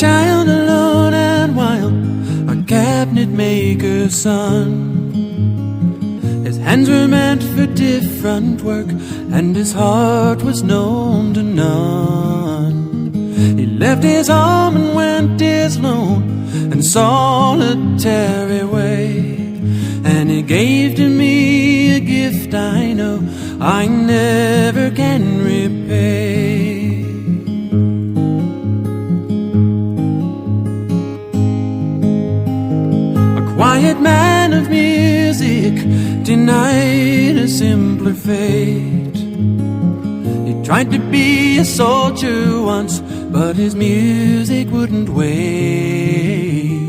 child alone and wild, a cabinet maker's son. His hands were meant for different work, and his heart was known to none. He left his home and went his lone and solitary way, and he gave to me a gift I know I never can repay. A quiet man of music, denied a simpler fate. He tried to be a soldier once, but his music wouldn't wait.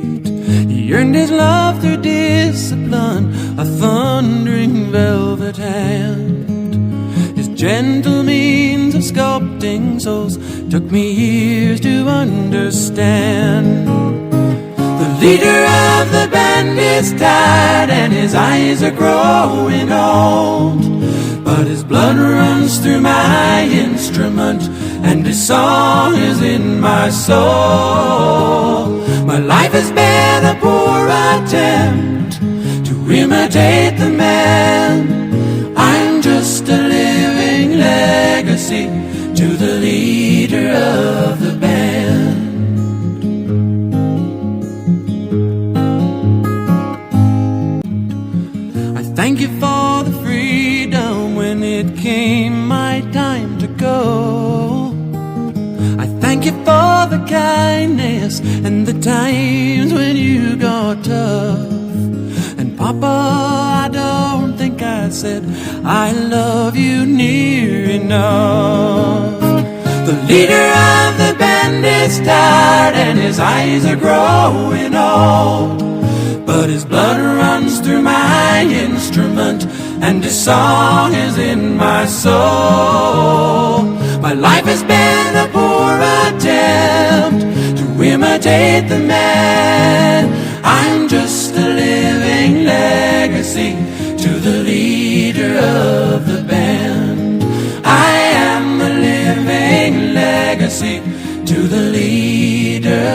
He earned his love through discipline, a thundering velvet hand. His gentle means of sculpting souls took me years to understand. The leader of the band is tired and his eyes are growing old, but his blood runs through my instrument and his song is in my soul. My life has been a poor attempt to imitate the man. I'm just a living legacy to the leader of the band. I thank you for the freedom when it came my time to go. I thank you for the kindness and the times when you got tough. And Papa, I don't think I said I love you near enough. The leader of the band is tired and his eyes are growing old, but his blood runs through my instrument and his song is in my soul. My life has been a poor attempt to imitate the man. I'm just a living legacy to the leader of the band. I am a living legacy to the leader